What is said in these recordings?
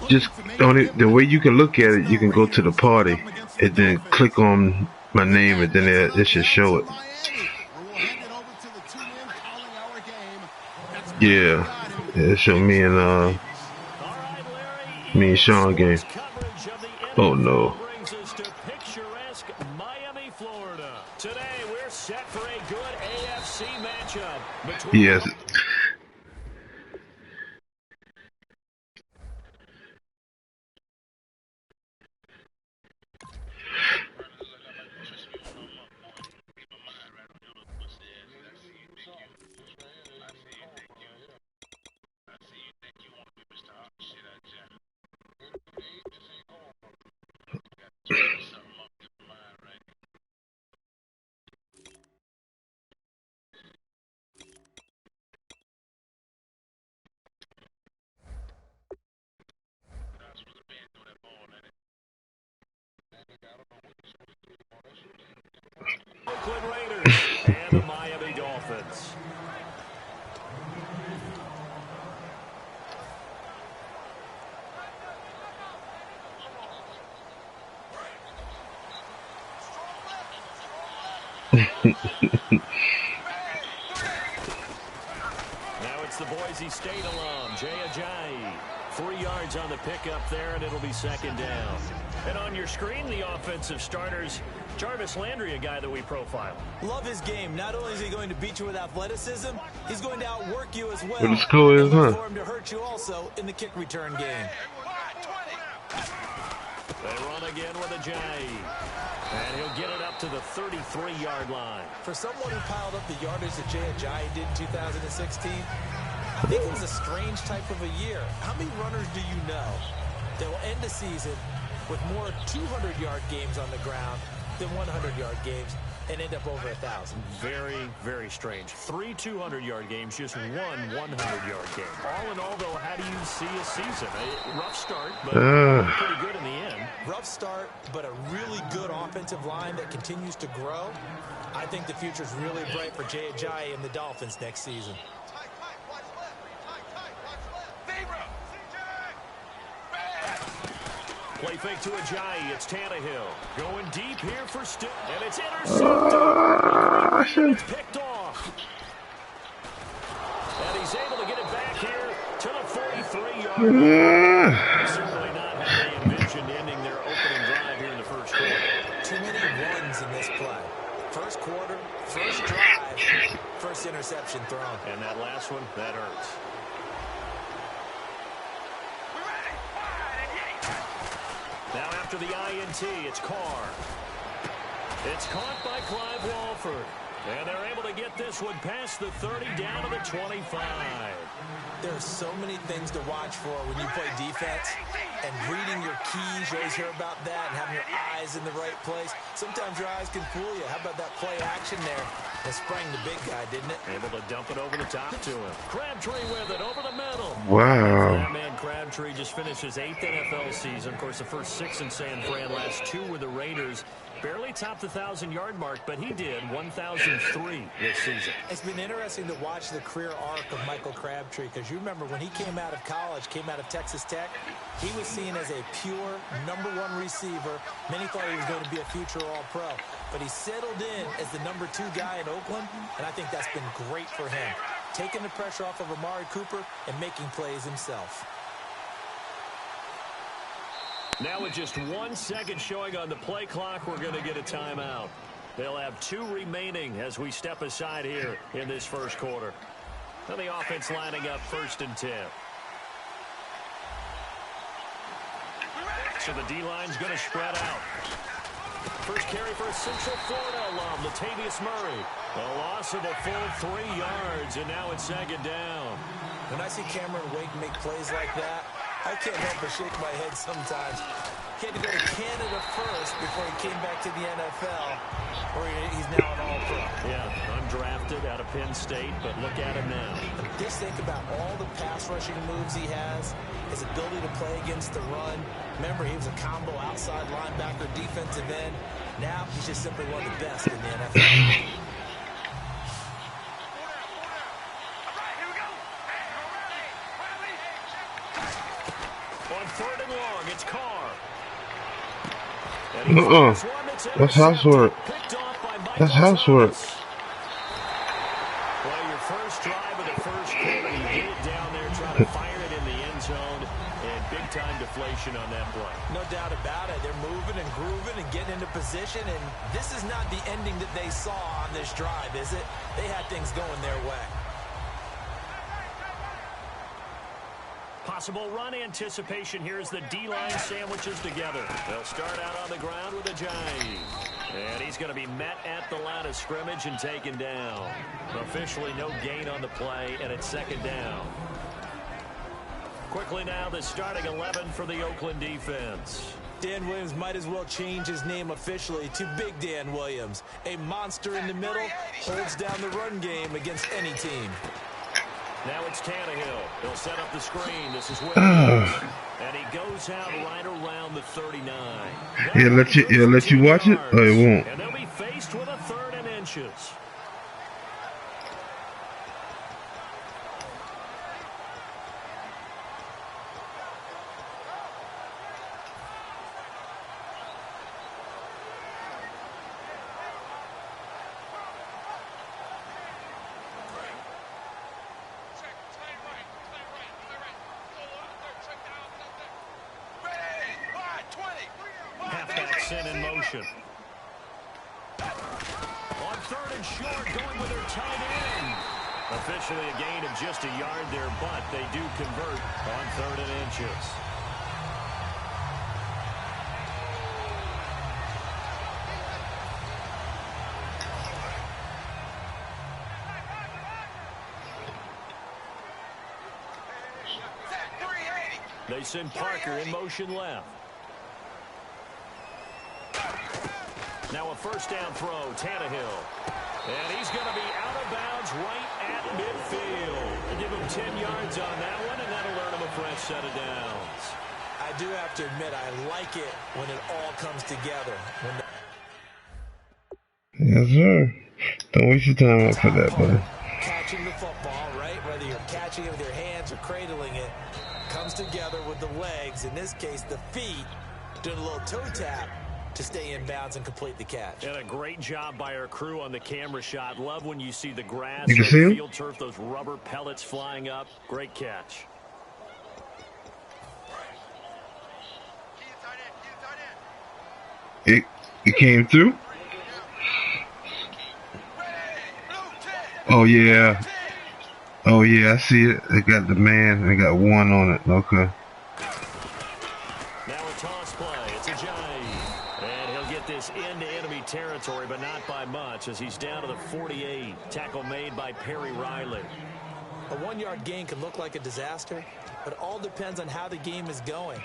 Just the way you can look at it, you can go to the party and then click on my name, and then it should show it. Yeah, it showed me and Sean game. Oh no. Today we're set for a good AFC matchup between Yes. Oakland Raiders and the Miami Dolphins. Now it's the Boise State alum, Jay Ajayi. 3 yards on the pickup there, and it'll be second down. And on your screen, the offensive starters, Jarvis Landry, a guy that we profile. Love his game. Not only is he going to beat you with athleticism, he's going to outwork you as well. What the score is, huh? For him to hurt you also in the kick return game. They run again with Ajayi. And he'll get it up to the 33-yard line. For someone who piled up the yardage that Jay Ajayi did in 2016, I think it was a strange type of a year. How many runners do you know that will end the season with more 200-yard games on the ground than 100-yard games and end up over 1,000? Very, very strange. 3 200-yard games, just 1 100-yard game. All in all, though, how do you see a season? A rough start, but pretty good in the end. Rough start, but a really good offensive line that continues to grow. I think the future is really bright for Jay Ajayi and the Dolphins next season. Play fake to Ajayi. It's Tannehill. Going deep here for Stick. And it's intercepted. It's picked off. And he's able to get it back here to the 43-yard line. Certainly not how they envisioned ending their opening drive here in the first quarter. Too many runs in this play. First quarter, first drive, first interception thrown. And that last one, that hurts. Now after the INT, it's Carr. It's caught by Clive Walford. And they're able to get this one past the 30 down to the 25. There are so many things to watch for when you play defense. And reading your keys, you always hear about that, and having your eyes in the right place. Sometimes your eyes can fool you. How about that play action there? It sprang the big guy, didn't it? Able to dump it over the top to him. Crabtree with it over the middle. Wow. That man Crabtree just finished his 8th NFL season. Of course, the first 6 in San Fran, last 2 with the Raiders. Barely topped the 1,000-yard mark, but he did 1,003 this season. It's been interesting to watch the career arc of Michael Crabtree, because you remember when he came out of college, came out of Texas Tech, he was seen as a pure #1 receiver. Many thought he was going to be a future All-Pro, but he settled in as the #2 guy in Oakland, and I think that's been great for him, taking the pressure off of Amari Cooper and making plays himself. Now with just 1 second showing on the play clock, we're going to get a timeout. They'll have 2 remaining as we step aside here in this first quarter. And the offense lining up 1st and 10. So the D-line's going to spread out. First carry for a Central Florida alum, Latavius Murray. A loss of a full 3 yards, and now it's 2nd down. When I see Cameron Wake make plays like that, I can't help but shake my head sometimes. He had to go to Canada first before he came back to the NFL, where he's now an All-Pro. Yeah, undrafted out of Penn State, but look at him now. Just think about all the pass rushing moves he has, his ability to play against the run. Remember, he was a combo outside linebacker, defensive end. Now he's just simply one of the best in the NFL. On 3rd and long, it's Carr. That's housework. That's housework. Well, your first drive of the first quarter, you get it down there, try to fire it in the end zone, and big-time deflation on that play. No doubt about it. They're moving and grooving and getting into position, and this is not the ending that they saw on this drive, is it? They had things going their way. Possible run anticipation here as the D-line sandwiches together. They'll start out on the ground with a jive. And he's going to be met at the line of scrimmage and taken down. Officially no gain on the play, and it's 2nd down. Quickly now, the starting 11 for the Oakland defense. Dan Williams might as well change his name officially to Big Dan Williams. A monster in the middle, holds down the run game against any team. Now it's Tannehill. He'll set up the screen. This is Williams. And he goes out right around the 39. He'll let you watch it, or it won't. And they'll be faced with a 3rd and inches. Halfback sent in motion. On 3rd and short, going with their tight end. Officially a gain of just a yard there, but they do convert on 3rd and inches. They send Parker in motion left. Now a 1st down throw, Tannehill. And he's going to be out of bounds right at midfield. They'll give him 10 yards on that one, and that'll earn him a fresh set of downs. I do have to admit, I like it when it all comes together. Yes, sir. Don't waste your time up for that, buddy. Catching the football, right? Whether you're catching it with your hands or cradling it, comes together with the legs. In this case, the feet. Doing a little toe tap to stay in bounds and complete the catch. And a great job by our crew on the camera shot. Love when you see the grass, you can see him? Field turf, those rubber pellets flying up. Great catch. It came through? Oh, yeah. Oh, yeah, I see it. They got the man. They got 1 on it. Okay. Now a toss play. It's a jive. And he'll get this into enemy territory, but not by much, as he's down to the 48. Tackle made by Perry Riley. A 1-yard gain can look like a disaster, but it all depends on how the game is going.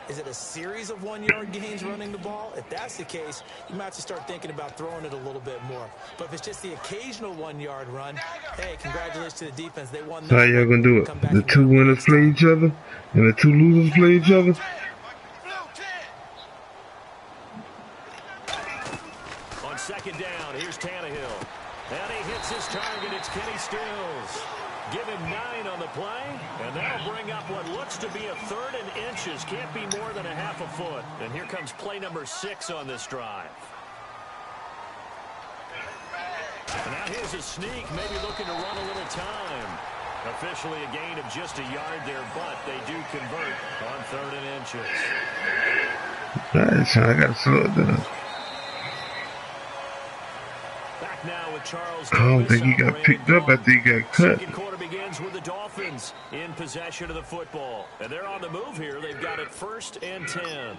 Is it a series of 1-yard gains running the ball? If that's the case, you might have to start thinking about throwing it a little bit more. But if it's just the occasional 1-yard run, hey, congratulations to the defense. They won. How y'all gonna do it? The 2 winners play each other, and the 2 losers play each other? On 2nd down, here's Tannehill. And he hits his target. It's Kenny Stills. Give him 9 on the play, and that'll bring up what looks to be a 3rd and inches. Can't be more than a half a foot. And here comes play number 6 on this drive. And now here's a sneak, maybe looking to run a little time. Officially a gain of just a yard there, but they do convert on 3rd and inches. Nice, I gotta slow it down. Back now with Charles. I don't think he got picked up. I think he got cut. Second quarter begins with the Dolphins in possession of the football. And they're on the move here. They've got it 1st and 10.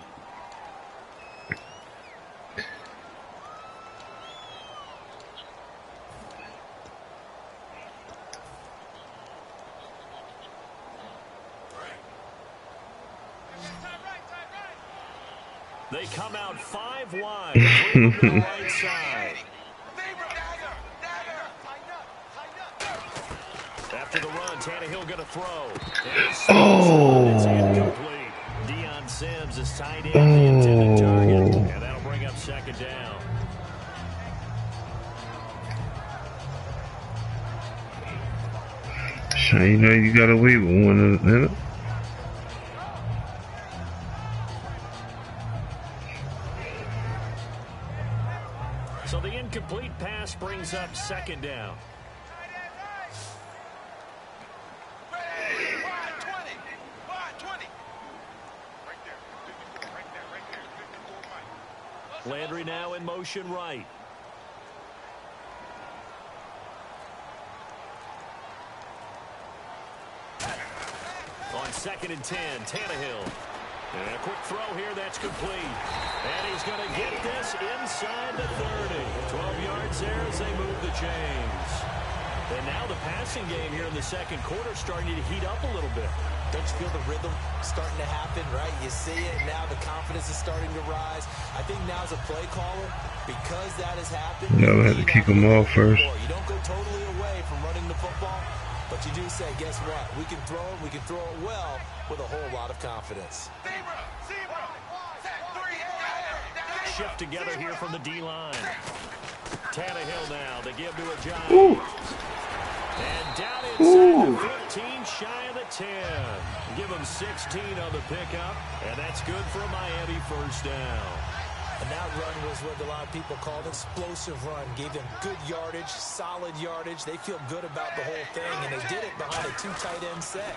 They come out 5 wide. To the right side. After the run, Tannehill going to throw. It's incomplete. Deion Sims is tied in the intended target, and that'll bring up 2nd down. You know you gotta wait with 1 minute. So the incomplete pass brings up second down. Landry now in motion right. On 2nd and 10, Tannehill. And a quick throw here that's complete. And he's going to get this inside the 30. 12 yards there as they move the chains. And now the passing game here in the second quarter starting to heat up a little bit. Don't you feel the rhythm starting to happen, right? You see it now. The confidence is starting to rise. I think now as a play caller, because that has happened, yeah, we had to kick them off first. You don't go totally away from running the football, but you do say, guess what? We can throw it. We can throw it well with a whole lot of confidence. Shift together here from the D-line. Tannehill now. They give to a giant. Ooh. And down inside the 15, shy of the 10. Give them 16 on the pickup, and that's good for a Miami first down. And that run was what a lot of people called explosive run. Gave them good yardage, solid yardage. They feel good about the whole thing, and they did it behind a 2 tight end set.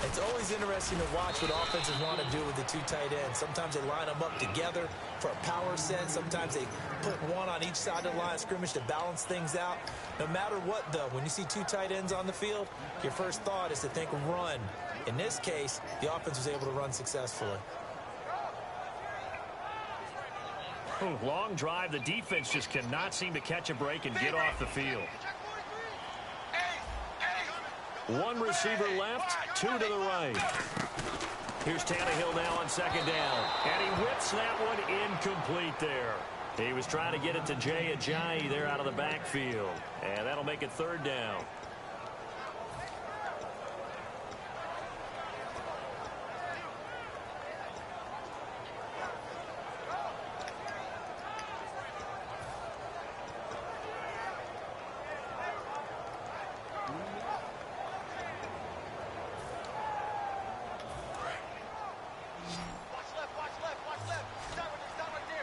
It's always interesting to watch what offenses want to do with the 2 tight ends. Sometimes they line them up together for a power set. Sometimes they put one on each side of the line of scrimmage to balance things out. No matter what, though, when you see 2 tight ends on the field, your first thought is to think run. In this case, the offense was able to run successfully. Long drive. The defense just cannot seem to catch a break and get off the field. 1 receiver left, 2 to the right. Here's Tannehill now on 2nd down. And he whips that one incomplete there. He was trying to get it to Jay Ajayi there out of the backfield. And that'll make it 3rd down.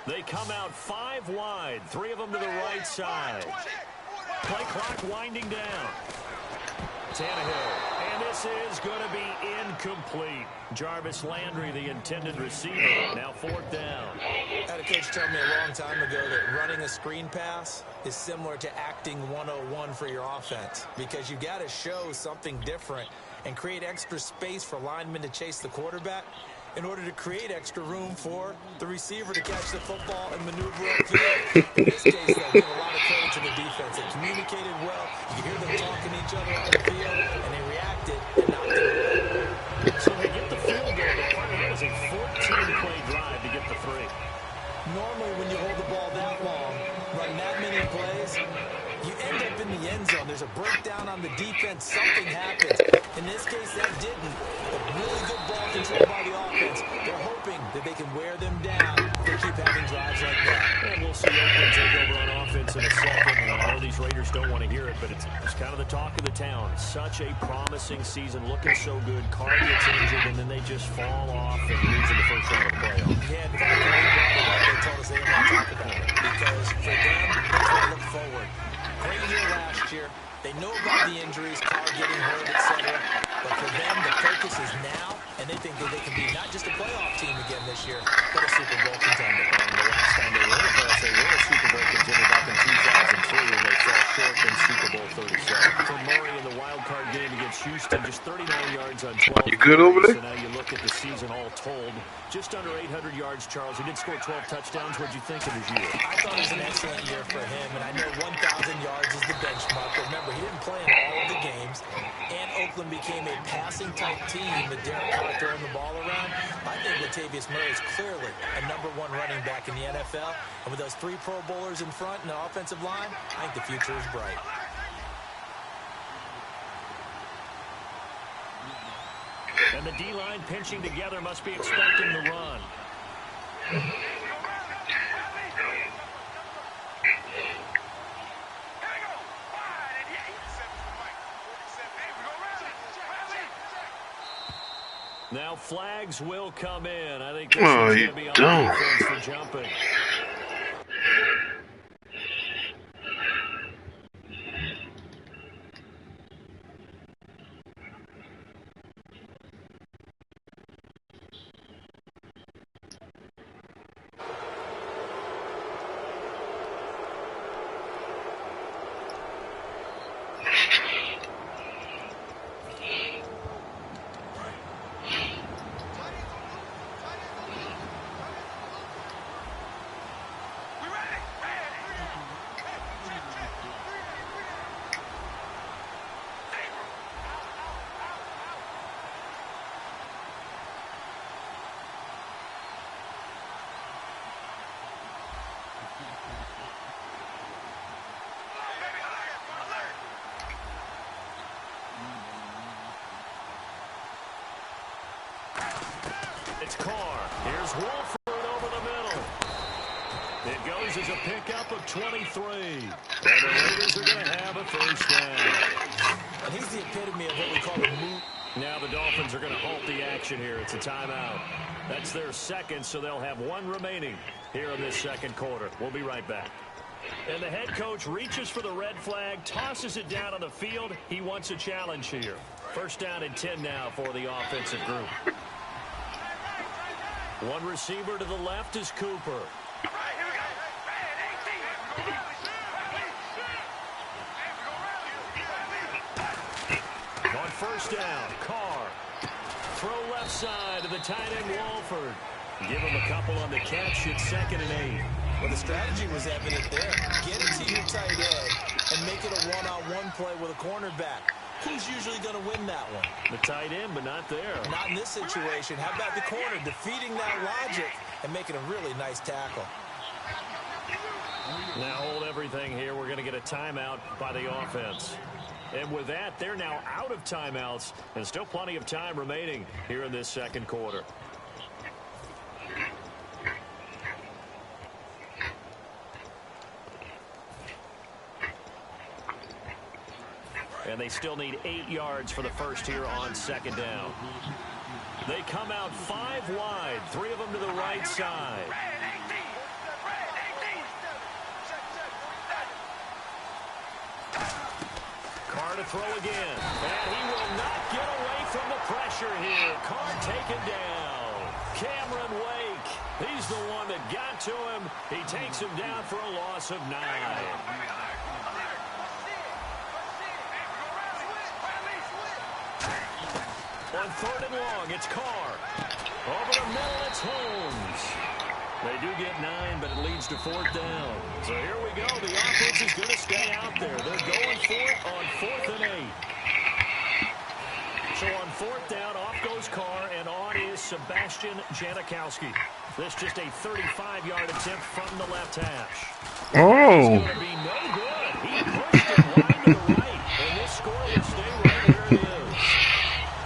They come out 5 wide, 3 of them to the right side. Play clock winding down. Tannehill, and this is going to be incomplete. Jarvis Landry, the intended receiver, now 4th down. I had a coach tell me a long time ago that running a screen pass is similar to acting 101 for your offense, because you got to show something different and create extra space for linemen to chase the quarterback in order to create extra room for the receiver to catch the football and maneuver upfield. In this case, though, give a lot of credit to the defense. They communicated well. You can hear them talking to each other on the field, and they reacted and knocked it away. So they get the field goal. The part of it was a 14-play drive to get the 3. Normally, when you hold the ball that long, run that many plays, you end up in the end zone. There's a breakdown on the defense. Something happens. In this case, that didn't. A really good ball control by the offense. They're hoping that they can wear them down if they keep having drives like that. And we'll see Oakland take over on offense in a second. And I know these Raiders don't want to hear it, but it's kind of the talk of the town. Such a promising season, looking so good. Carr gets injured, and then they just fall off and lose in the first round of the playoffs. Yeah, in fact, when they brought it up, they told us they didn't want to talk about it. Because for them, they try to look forward. Great year last year. They know about the injuries, Carr getting hurt, etc. But for them, the focus is now, and they think that they can be not just a playoff team again this year, but a Super Bowl contender. And the last time they were in the playoffs, they were a Super Bowl contender back in 2003, and they fell short in Super Bowl 37. For Murray in the wild card game against Houston, just 39 yards on 12. You good over there? So now you look at the season all told, just under 800 yards, Charles. He did score 12 touchdowns. What'd you think of his year? I thought it was an excellent year for him, and I know 1,000 yards is the benchmark. But remember, he didn't play in all of the games, and Oakland became a passing-type team with Derek Carr throwing the ball around. I think Latavius Murray is clearly a #1 running back in the NFL, and with those 3 Pro Bowlers in front and the offensive line, I think the future is bright. And the D-line pinching together must be expecting the run. Now flags will come in. I think this is going to be on defense for jumping. It's Carr. Here's Wolford over the middle. It goes as a pickup of 23. And the Raiders are going to have a first down. And he's the epitome of what we call a move. Now the Dolphins are going to halt the action here. It's a timeout. That's their second, so they'll have one remaining here in this second quarter. We'll be right back. And the head coach reaches for the red flag, tosses it down on the field. He wants a challenge here. First down and 10 now for the offensive group. One receiver to the left is Cooper. On first down, Carr. Throw left side to the tight end, Wolford. Give him a couple on the catch. It's 2nd and 8. Well, the strategy was evident there. Get it to your tight end and make it a one-on-one play with a cornerback. Who's usually going to win that one? The tight end, but not there. Not in this situation. How about the corner defeating that logic and making a really nice tackle? Now hold everything here. We're going to get a timeout by the offense. And with that, they're now out of timeouts and still plenty of time remaining here in this second quarter. And they still need 8 yards for the first here on second down. They come out 5 wide, 3 of them to the right side. Carr to throw again. And he will not get away from the pressure here. Carr taken down. Cameron Wake. He's the one that got to him. He takes him down for a loss of 9. On 3rd and long, it's Carr. Over the middle, it's Holmes. They do get 9, but it leads to 4th down. So here we go. The offense is going to stay out there. They're going for it on 4th and 8. So on 4th down, off goes Carr, and on is Sebastian Janikowski. This just a 35-yard attempt from the left hash. Oh. It's going to be no good. He pushed it wide to the right, and this score will stay right where it is.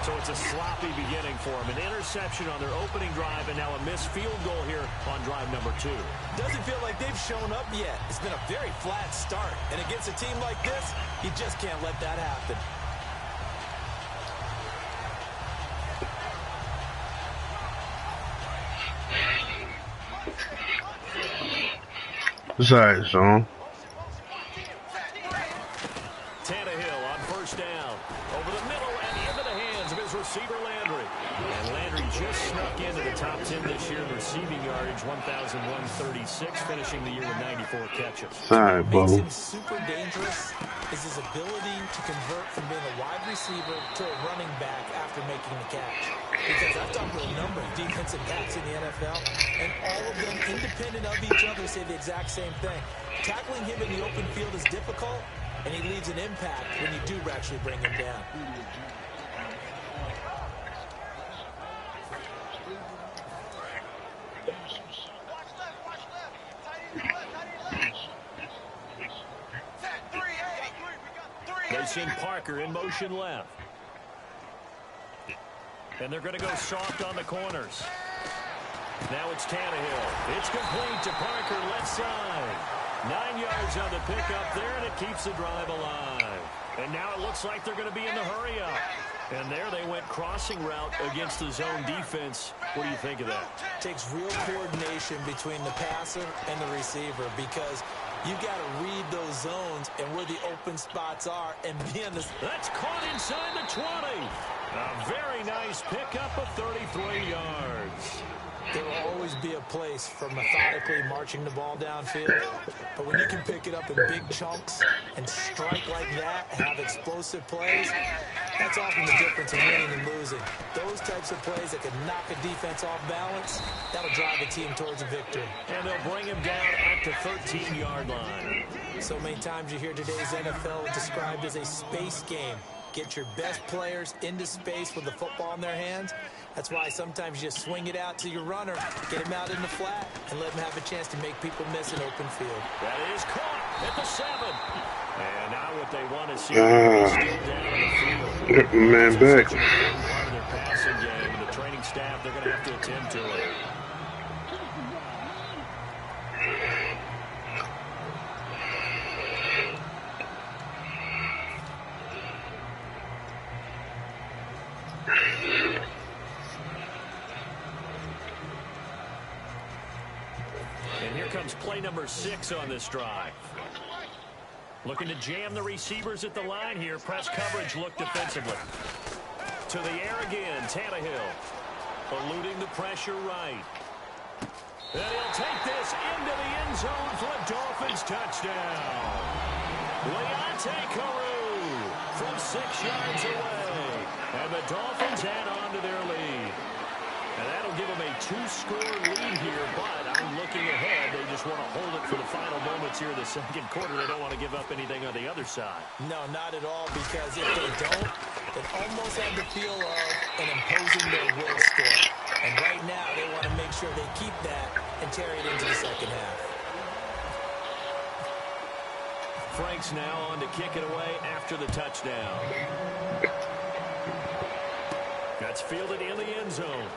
So it's a sloppy beginning for him. An interception on their opening drive, and now a missed field goal here on drive number 2. Doesn't feel like they've shown up yet. It's been a very flat start. And against a team like this, you just can't let that happen. It's alright, son. Tannehill on first down. Over the middle and into the hands of his receiver, Landry. And Landry just snuck into the top 10 this year in receiving yardage, 1,136, finishing the year with 94 catches. Alright, What makes bro. him super dangerous is his ability to convert from being a wide receiver to a running back after making the catch. Because I've talked to a number of defensive backs in the NFL, and all of them, independent of each other, say the exact same thing. Tackling him in the open field is difficult, and he leaves an impact when you do actually bring him down. They send Parker in motion left. And they're going to go soft on the corners. Now it's Tannehill. It's complete to Parker, left side. 9 yards on the pickup there, and it keeps the drive alive. And now it looks like they're going to be in the hurry-up. And there they went crossing route against the zone defense. What do you think of that? Takes real coordination between the passer and the receiver, because you've got to read those zones and where the open spots are and be on the... That's caught inside the 20. A very nice pickup of 33 yards. There will always be a place for methodically marching the ball downfield. But when you can pick it up in big chunks and strike like that, have explosive plays, that's often the difference in winning and losing. Those types of plays that can knock a defense off balance, that'll drive a team towards a victory. And they'll bring him down at the 13-yard line. So many times you hear today's NFL described as a space game. Get your best players into space with the football in their hands. That's why sometimes you just swing it out to your runner, get him out in the flat, and let him have a chance to make people miss an open field. That is caught at the 7. And now what they want to see is still down in the field. Get the man back. Part of their passing game, and the training staff, they're going to have to attend to it. And here comes play number 6 on this drive. Looking to jam the receivers at the line here. Press coverage look defensively. To the air again, Tannehill. Eluding the pressure right. And he'll take this into the end zone for a Dolphins touchdown. Leonte Carew from 6 yards away. And the Dolphins add on to their lead. And that'll give them a 2-score lead here, but I'm looking ahead. They just want to hold it for the final moments here in the second quarter. They don't want to give up anything on the other side. No, not at all, because if they don't, it almost had the feel of an imposing their will score. And right now, they want to make sure they keep that and carry it into the second half. Frank's now on to kick it away after the touchdown. That's fielded in the end zone.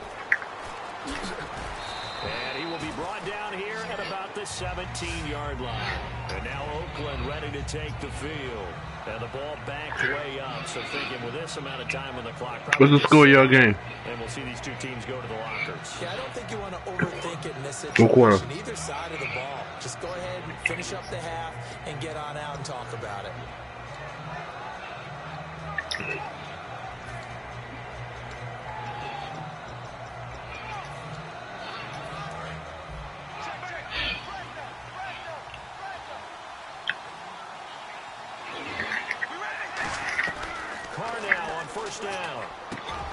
And he will be brought down here at about the 17-yard line. And now Oakland ready to take the field. And the ball backed way up. So thinking with this amount of time on the clock. What's the score of your game? And we'll see these two teams go to the lockers. Yeah, I don't think you want to overthink it in this situation. Either side of the ball. Just go ahead and finish up the half and get on out and talk about it. First down.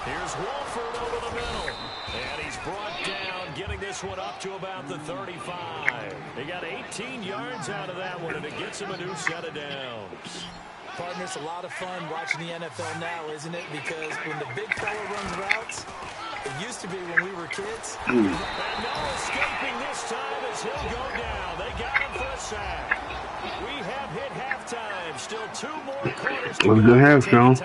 Here's Wolford over the middle. And he's brought down, getting this one up to about the 35. They got 18 yards out of that one, and it gets him a new set of downs. Partner, it's a lot of fun watching the NFL now, isn't it? Because when the big fella runs routes, it used to be when we were kids. And no escaping this time as he'll go down. They got him for a sack. We have hit halftime. Still 2 more quarters to go.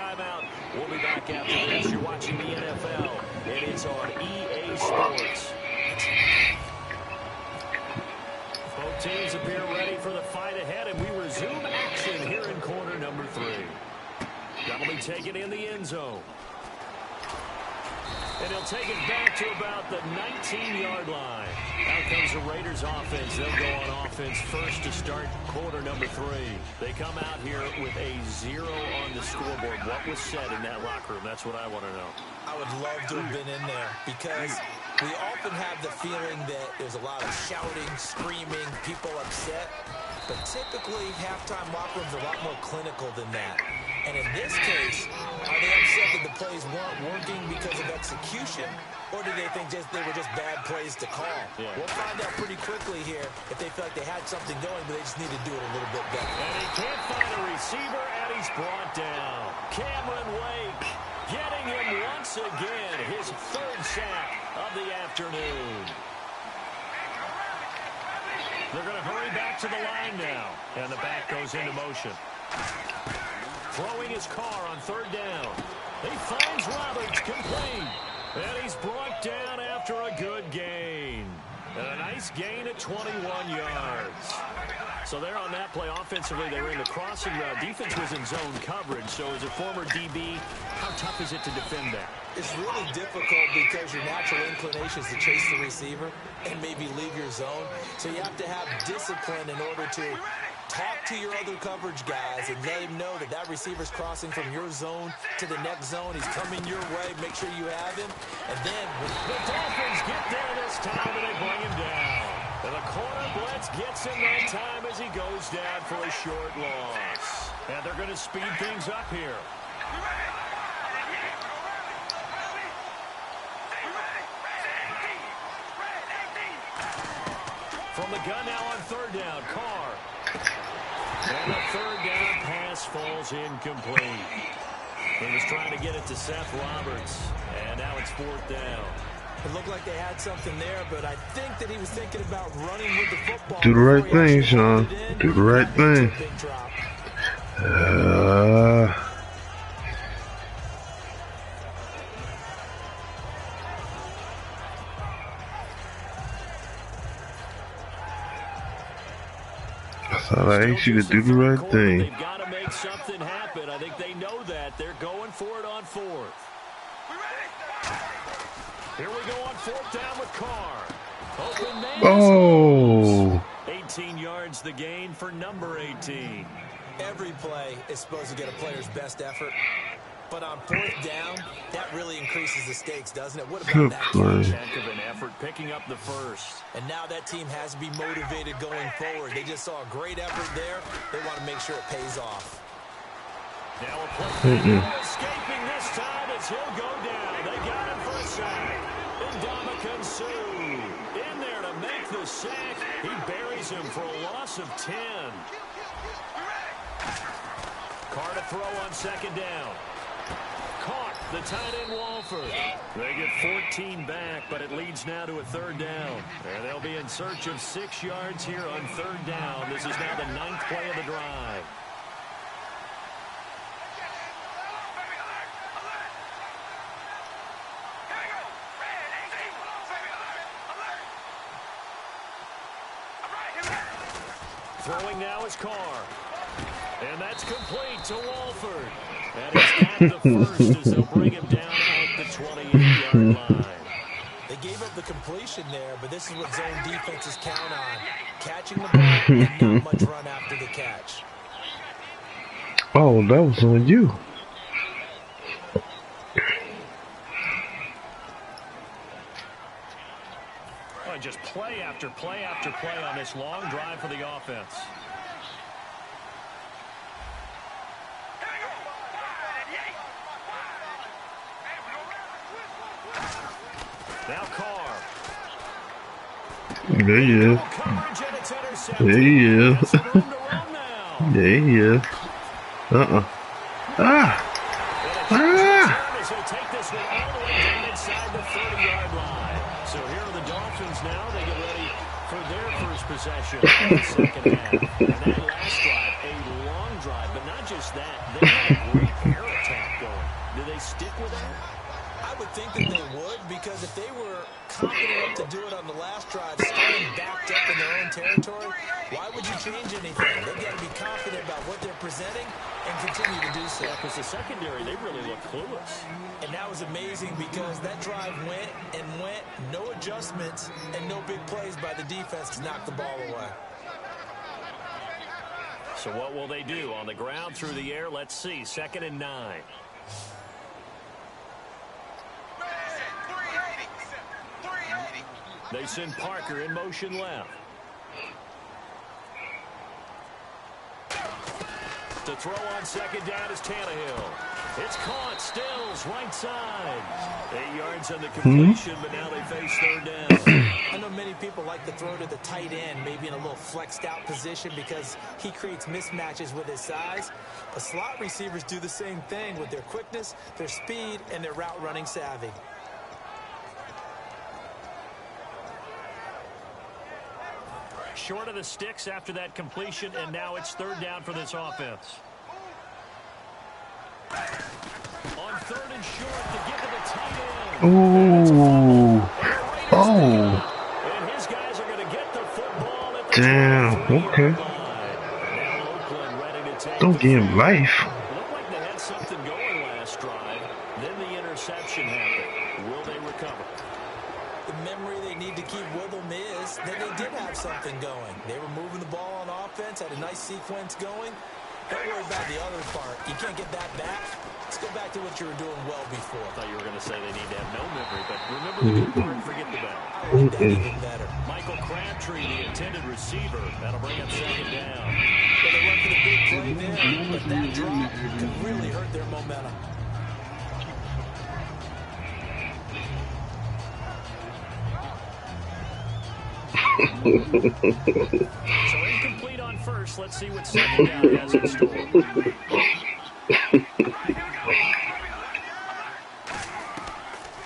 We'll be back after this. You're watching the NFL. It is on EA Sports. Both teams appear ready for the fight ahead, and we resume action here in quarter number 3. That'll be taken in the end zone. And he'll take it back to about the 19-yard line. Out comes the Raiders offense. They'll go on offense first to start quarter number 3. They come out here with a 0 on the scoreboard. What was said in that locker room? That's what I want to know. I would love to have been in there because we often have the feeling that there's a lot of shouting, screaming, people upset. But typically, halftime locker rooms are a lot more clinical than that. And in this case, are they upset that the plays weren't working because of execution? Or do they think they were just bad plays to call? Yeah. We'll find out pretty quickly here if they feel like they had something going, but they just need to do it a little bit better. And he can't find a receiver, and he's brought down. Cameron Wake getting him once again. His 3rd sack of the afternoon. They're going to hurry back to the line now. And the back goes into motion. Throwing his car on 3rd down. He finds Roberts complete. And he's brought down after a good gain. And a nice gain at 21 yards. So there on that play, offensively, they were in the crossing route. Defense was in zone coverage. So as a former DB, how tough is it to defend that? It's really difficult because your natural inclination is to chase the receiver and maybe leave your zone. So you have to have discipline in order to talk to your other coverage guys and let him know that that receiver's crossing from your zone to the next zone. He's coming your way. Make sure you have him. And then the Dolphins get there this time, and they bring him down. And the corner blitz gets him that time as he goes down for a short loss. And they're going to speed things up here. From the gun now on 3rd down, Carr. And the 3rd down pass falls incomplete. He was trying to get it to Seth Roberts, and now it's 4th down. It looked like they had something there, but I think that he was thinking about running with the football. Do the right thing, Sean. Do the right thing. So I asked you to do the right thing. They've got to make something happen. I think they know that. They're going for it on fourth. Here we go on fourth down with Carr. Open man. Oh. 18 yards the gain for number 18. Every play is supposed to get a player's best effort. But on fourth down, that really increases the stakes, doesn't it? What about that catch? Heck of an effort picking up the first. And now that team has to be motivated going forward. They just saw a great effort there. They want to make sure it pays off. Now a play escaping this time as he'll go down. They got him for a sack. Ndamukong Suh in there to make the sack. He buries him for a loss of 10. Carr to throw on second down. Caught the tight end Walford. They get 14 back, but it leads now to a third down. And they'll be in search of 6 yards here on third down. This is now the 9th play of the drive. Throwing now is Carr. And that's complete to Walford. And he's got the first as they'll bring him down at the 28-yard line. They gave up the completion there, but this is what zone defenses count on. Catching the ball and not much run after the catch. Oh, that was on you. Oh, just play after play after play on this long drive for the offense. Now Carr. There he is. There he is. There he is. Ah! He'll take this one all the way down inside the 30-yard line. So here are the Dolphins now. They get ready for their first possession in the second half. And that last drive, a long drive, but not just that. They had a great air attack going. Do they stick with that? I would think that they would, because if they were confident enough to do it on the last drive, starting backed up in their own territory, why would you change anything? They've got to be confident about what they're presenting and continue to do so. Because the secondary, they really look clueless. And that was amazing because that drive went, no adjustments, and no big plays by the defense to knock the ball away. So what will they do? On the ground, through the air, let's see. 2nd and 9. They send Parker in motion left. To throw on second down is Tannehill. It's caught. Stills, right side. 8 yards on the completion, but now they face third down. I know many people like to throw to the tight end, maybe in a little flexed out position because he creates mismatches with his size. But slot receivers do the same thing with their quickness, their speed, and their route running savvy. Short of the sticks after that completion, and now it's third down for this offense. On third and short to give it a tight end. And his guys are going to get the football at the damn, okay. Don't give him life. Looked like they had something going last drive. Then the interception happened. Will they recover? The memory they need to keep with them is that they did have something going. They were moving the ball on offense, had a nice sequence going. Don't worry about the other part. You can't get that back. Let's go back to what you were doing well before. I thought you were going to say they need to have no memory, but remember the good part and forget the bad. I like that even better. Michael Crabtree, the intended receiver. That'll bring up second down. So they went for the big play there, but that drop could really hurt their momentum. So incomplete on first. Let's see what second down has in store.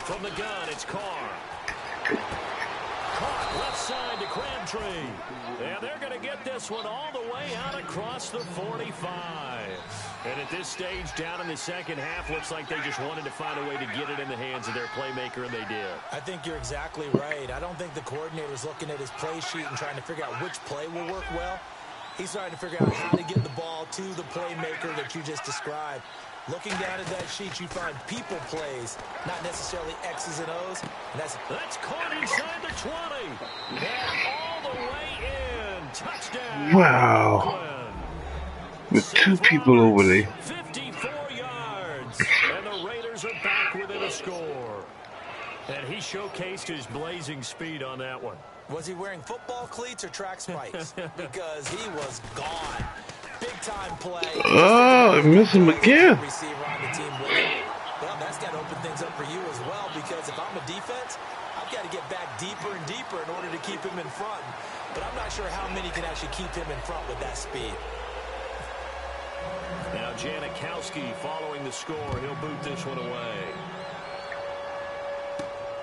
From the gun, it's Carr. Caught left side to Crabtree. And they're going to get this one all the way out across the 45. And at this stage, down in the second half, looks like they just wanted to find a way to get it in the hands of their playmaker, and they did. I think you're exactly right. I don't think the coordinator's looking at his play sheet and trying to figure out which play will work well. He's trying to figure out how to get the ball to the playmaker that you just described. Looking down at that sheet, you find people plays, not necessarily X's and O's. And that's caught inside the 20. And all the way in. Touchdown. Wow. With two people over there. 54 yards. And the Raiders are back within a score. And he showcased his blazing speed on that one. Was he wearing football cleats or track spikes? Because he was gone. Big-time play. Oh, I missed him again. Receiver on the team with him. Well, that's got to open things up for you as well, because if I'm a defense, I've got to get back deeper and deeper in order to keep him in front. But I'm not sure how many can actually keep him in front with that speed. Now Janikowski following the score. He'll boot this one away.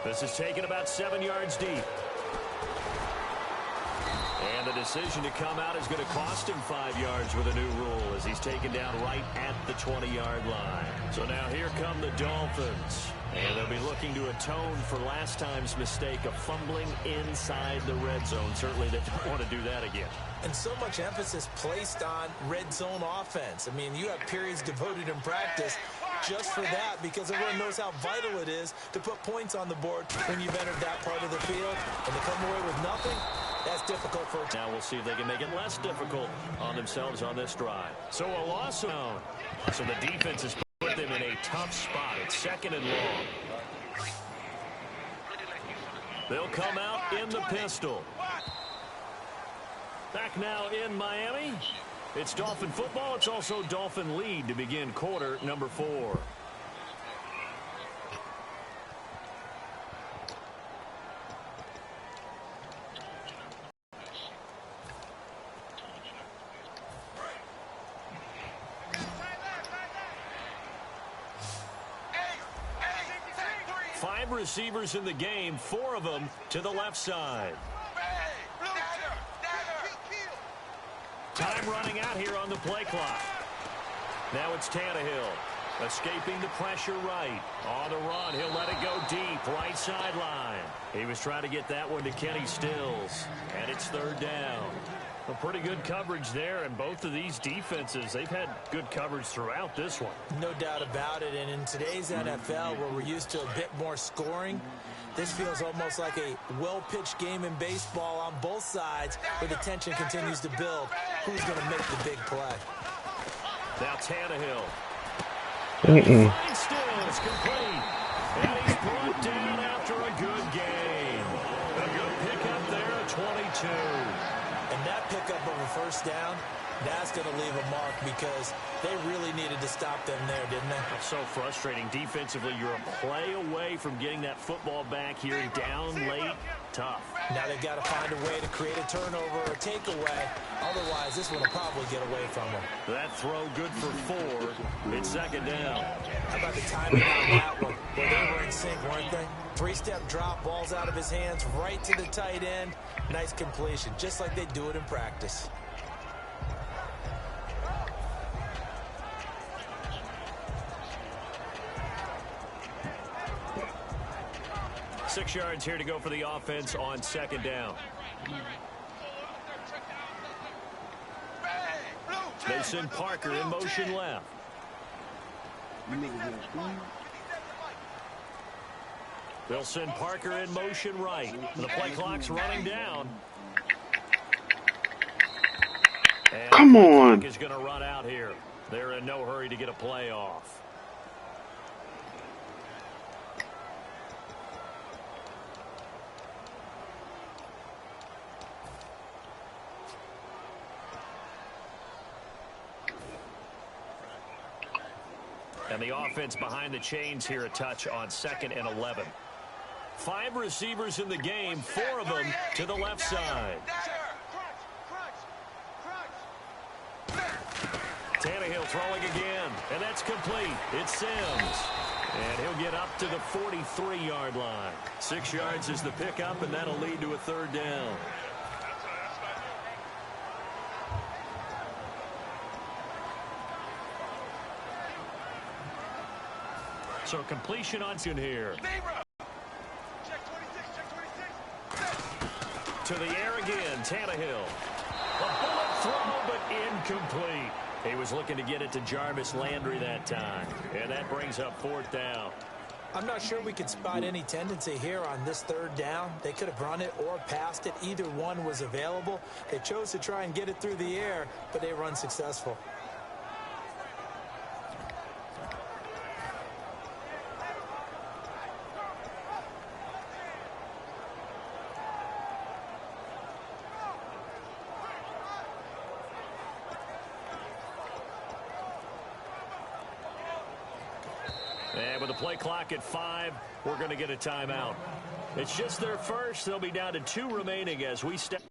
This is taken about 7 yards deep. And the decision to come out is going to cost him 5 yards with a new rule as he's taken down right at the 20-yard line. So now here come the Dolphins. And they'll be looking to atone for last time's mistake of fumbling inside the red zone. Certainly they don't want to do that again. And so much emphasis placed on red zone offense. I mean, you have periods devoted in practice just for that, because everyone knows how vital it is to put points on the board when you've entered that part of the field. And to come away with nothing, that's difficult for a team. Now we'll see if they can make it less difficult on themselves on this drive. So a loss zone. So the defense has put them in a tough spot. It's 2nd and long. They'll come out in the pistol. Back now in Miami. It's Dolphin football. It's also Dolphin lead to begin quarter number 4. Five receivers in the game, 4 of them to the left side. Time running out here on the play clock. Now it's Tannehill. Escaping the pressure right. On the run, he'll let it go deep, right sideline. He was trying to get that one to Kenny Stills. And it's 3rd down. A pretty good coverage there, and both of these defenses, they've had good coverage throughout this one. No doubt about it, and in today's NFL, where we're used to a bit more scoring, this feels almost like a well-pitched game in baseball on both sides, where the tension continues to build. Who's going to make the big play? Now Tannehill. Mm-mm. Fine Stills complete. And he's brought down after a good game. A good pickup there at 22. And that pickup of a first down, that's going to leave a mark, because they really needed to stop them there, didn't they? It's so frustrating. Defensively, you're a play away from getting that football back here. Down late, tough. Now they've got to find a way to create a turnover or a takeaway. Otherwise, this one will probably get away from them. That throw good for 4. It's 2nd down. How about the timing on that one? Well, they were in sync, weren't they? 3-step drop, balls out of his hands, right to the tight end. Nice completion, just like they do it in practice. Six yards here to go for the offense on 2nd down. They send Parker in motion left. They'll send Parker in motion right. The play clock's running down. And Come on. the clock is going to run out here. They're in no hurry to get a play off. And the offense behind the chains here, a touch on 2nd and 11. 5 receivers in the game, 4 of them to the left side. Tannehill throwing again, and that's complete. It's Sims. And he'll get up to the 43-yard line. 6 yards is the pickup, and that'll lead to a 3rd down. So completion on here. To the air again, Tannehill. A bullet throw, but incomplete. He was looking to get it to Jarvis Landry that time. And that brings up 4th down. I'm not sure we could spot any tendency here on this 3rd down. They could have run it or passed it. Either one was available. They chose to try and get it through the air, but they were unsuccessful. And with the play clock at 5, we're going to get a timeout. It's just their first. They'll be down to 2 remaining as we step.